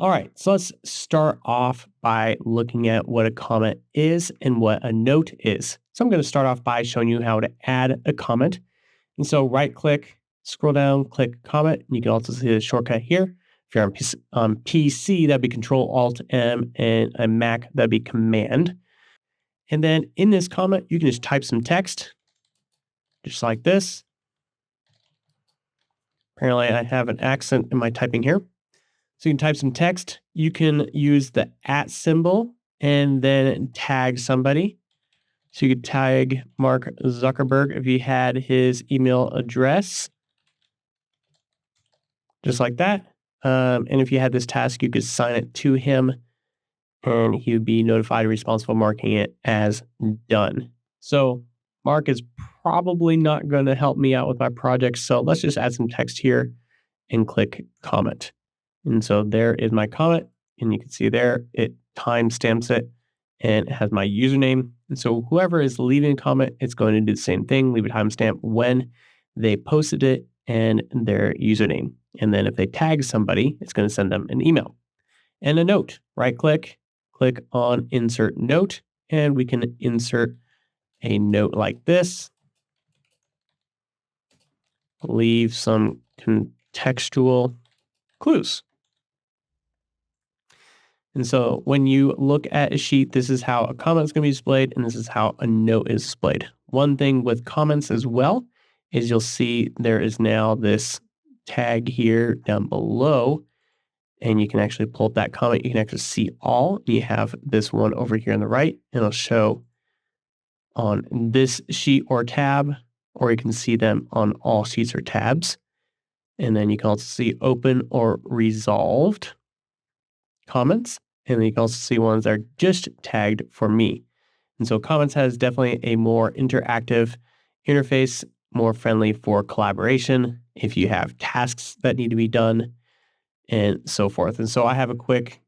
All right, so let's start off by looking at what a comment is and what a note is. So I'm going to start off by showing you how to add a comment. And so right click, scroll down, click comment. And you can also see the shortcut here. If you're on PC, that'd be Control Alt M, and a Mac, that'd be Command. And then in this comment, you can just type some text, just like this. Apparently, I have an accent in my typing here. So you can type some text. You can use the @ symbol and then tag somebody. So you could tag Mark Zuckerberg if he had his email address, just like that. And if you had this task, you could sign it to him and he would be notified and responsible marking it as done. So Mark is probably not going to help me out with my project. So let's just add some text here and click comment. And so there is my comment. And you can see there, it timestamps it and it has my username. And so whoever is leaving a comment, it's going to do the same thing, leave a timestamp when they posted it and their username. And then if they tag somebody, it's going to send them an email. And a note, right click on insert note, and we can insert a note like this. Leave some contextual clues. And so when you look at a sheet, this is how a comment is going to be displayed, and this is how a note is displayed. One thing with comments as well is you'll see there is now this tag here down below, and you can actually pull up that comment. You can actually see all. You have this one over here on the right, and it'll show on this sheet or tab, or you can see them on all sheets or tabs. And then you can also see open or resolved comments. And then you can also see ones that are just tagged for me. And so comments has definitely a more interactive interface, more friendly for collaboration if you have tasks that need to be done and so forth. And so I have a quick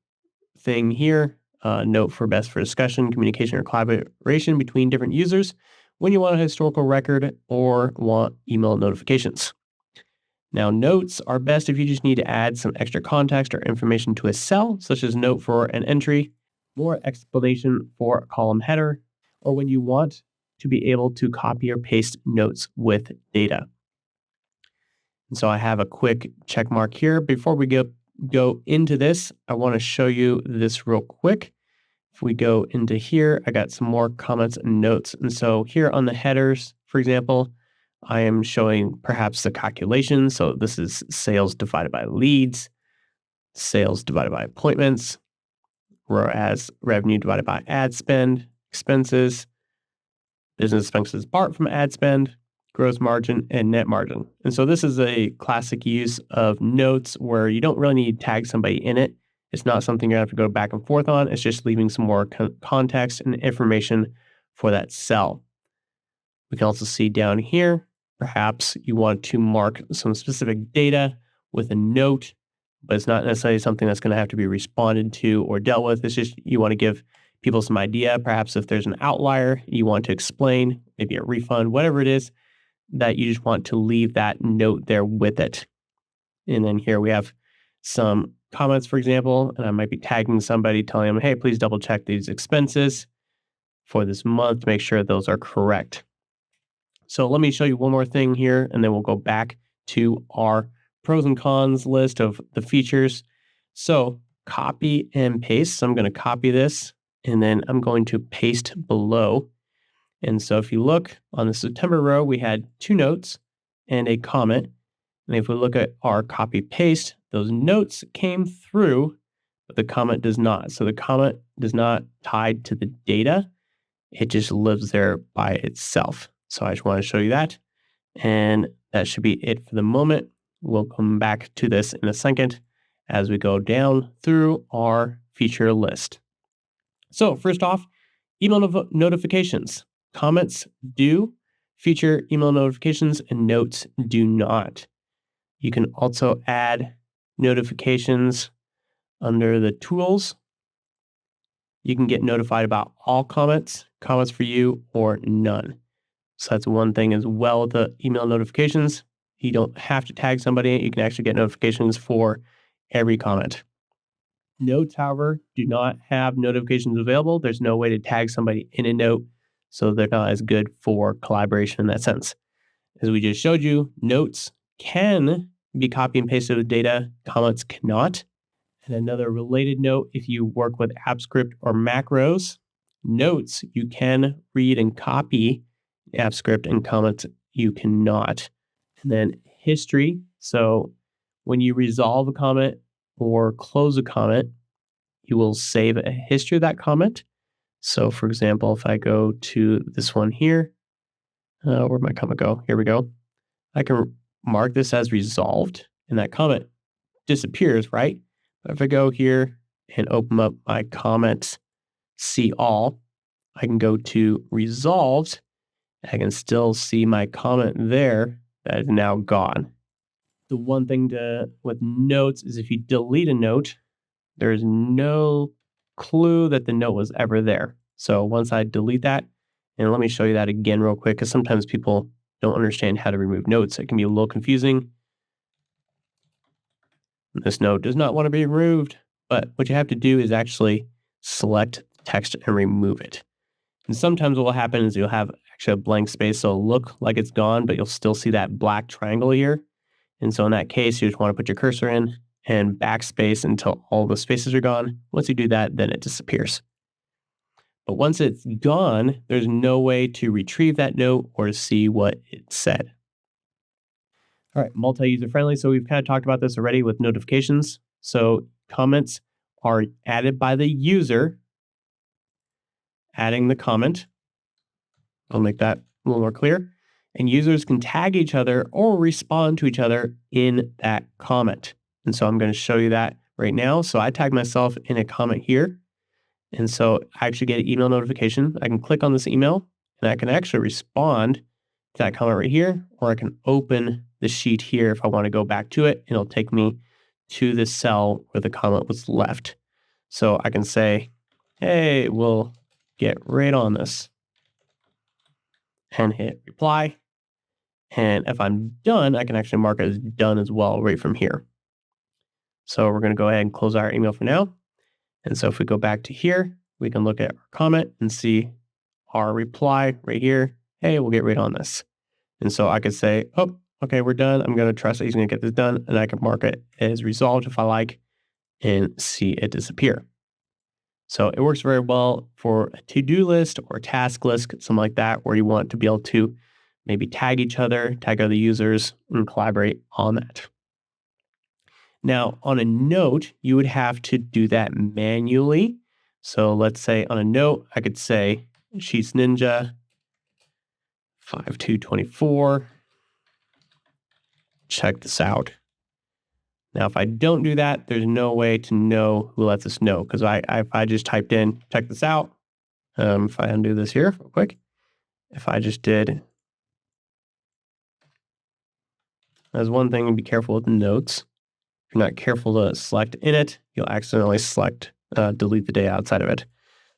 thing here, note for best for discussion, communication, or collaboration between different users when you want a historical record or want email notifications. Now, notes are best if you just need to add some extra context or information to a cell, such as note for an entry, more explanation for a column header, or when you want to be able to copy or paste notes with data. And so I have a quick check mark here. Before we go into this, I want to show you this real quick. If we go into here, I got some more comments and notes. And so here on the headers, for example, I am showing perhaps the calculation. So this is sales divided by leads, sales divided by appointments, whereas revenue divided by ad spend, expenses, business expenses apart from ad spend, gross margin, and net margin. And so this is a classic use of notes where you don't really need to tag somebody in it. It's not something you have to go back and forth on. It's just leaving some more context and information for that cell. We can also see down here, perhaps you want to mark some specific data with a note, but it's not necessarily something that's going to have to be responded to or dealt with. It's just you want to give people some idea. Perhaps if there's an outlier you want to explain, maybe a refund, whatever it is, that you just want to leave that note there with it. And then here we have some comments, for example, and I might be tagging somebody, telling them, hey, please double check these expenses for this month to make sure those are correct. So let me show you one more thing here, and then we'll go back to our pros and cons list of the features. So copy and paste. So I'm going to copy this, and then I'm going to paste below. And so if you look on the September row, we had 2 notes and a comment. And if we look at our copy paste, those notes came through, but the comment does not. So the comment does not tied to the data. It just lives there by itself. So I just want to show you that. And that should be it for the moment. We'll come back to this in a second as we go down through our feature list. So first off, email notifications. Comments do feature email notifications and notes do not. You can also add notifications under the tools. You can get notified about all comments for you, or none. So that's one thing as well with the email notifications. You don't have to tag somebody. You can actually get notifications for every comment. Notes, however, do not have notifications available. There's no way to tag somebody in a note, so they're not as good for collaboration in that sense. As we just showed you, notes can be copy and pasted with data, comments cannot. And another related note, if you work with AppScript or macros, notes you can read and copy, AppScript and comments you cannot. And then history, so when you resolve a comment or close a comment, you will save a history of that comment. So for example, if I go to this one here, where'd my comment go? Here we go. I can mark this as resolved and that comment disappears, right? But if I go here and open up my comments, see all, I can go to resolved. I can still see my comment there that is now gone. The one thing with notes is if you delete a note, there's no clue that the note was ever there. So once I delete that, and let me show you that again real quick, because sometimes people don't understand how to remove notes. It can be a little confusing. This note does not want to be removed, but what you have to do is actually select text and remove it. And sometimes what will happen is you'll have actually a blank space, so it'll look like it's gone, but you'll still see that black triangle here. And so in that case, you just want to put your cursor in and backspace until all the spaces are gone. Once you do that, then it disappears. But once it's gone, there's no way to retrieve that note or to see what it said. All right, multi-user friendly. So we've kind of talked about this already with notifications. So comments are added by the user adding the comment. I'll make that a little more clear. And users can tag each other or respond to each other in that comment. And so I'm going to show you that right now. So I tag myself in a comment here. And so I actually get an email notification. I can click on this email and I can actually respond to that comment right here, or I can open the sheet here if I want to go back to it. It'll take me to the cell where the comment was left. So I can say, hey, we'll get right on this and hit reply. And if I'm done, I can actually mark it as done as well right from here. So we're going to go ahead and close our email for now. And so if we go back to here, we can look at our comment and see our reply right here. Hey, we'll get right on this. And so I could say, oh, okay, we're done. I'm going to trust that he's going to get this done. And I can mark it as resolved if I like and see it disappear. So it works very well for a to-do list or a task list, something like that, where you want to be able to maybe tag each other, tag other users, and collaborate on that. Now, on a note, you would have to do that manually. So let's say on a note, I could say Sheets Ninja 5224. Check this out. Now, if I don't do that, there's no way to know who lets us know, because if I just typed in, check this out, if I undo this here real quick, if I just did, there's one thing to be careful with the notes. If you're not careful to select in it, you'll accidentally select delete the data outside of it.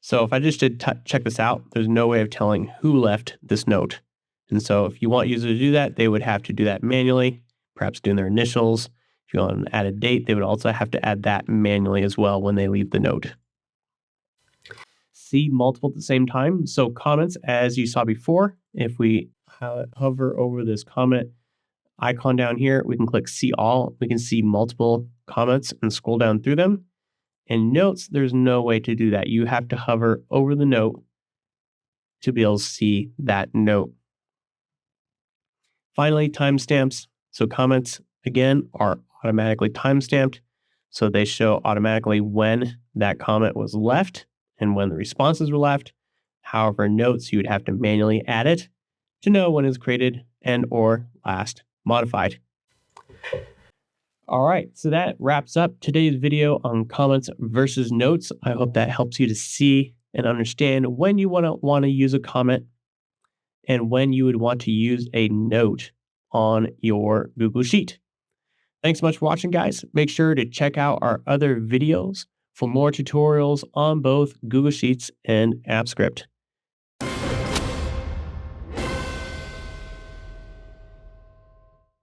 So if I just did check this out, there's no way of telling who left this note. And so if you want users to do that, they would have to do that manually, perhaps doing their initials. If you want to add a date, they would also have to add that manually as well when they leave the note. See multiple at the same time. So comments, as you saw before, if we hover over this comment icon down here, we can click see all. We can see multiple comments and scroll down through them. And notes, there's no way to do that. You have to hover over the note to be able to see that note. Finally, timestamps. So comments, again, are automatically timestamped. So they show automatically when that comment was left and when the responses were left. However, notes, you would have to manually add it to know when it's created and or last modified. All right, so that wraps up today's video on comments versus notes. I hope that helps you to see and understand when you want to use a comment and when you would want to use a note on your Google Sheet. Thanks so much for watching, guys. Make sure to check out our other videos for more tutorials on both Google Sheets and AppScript.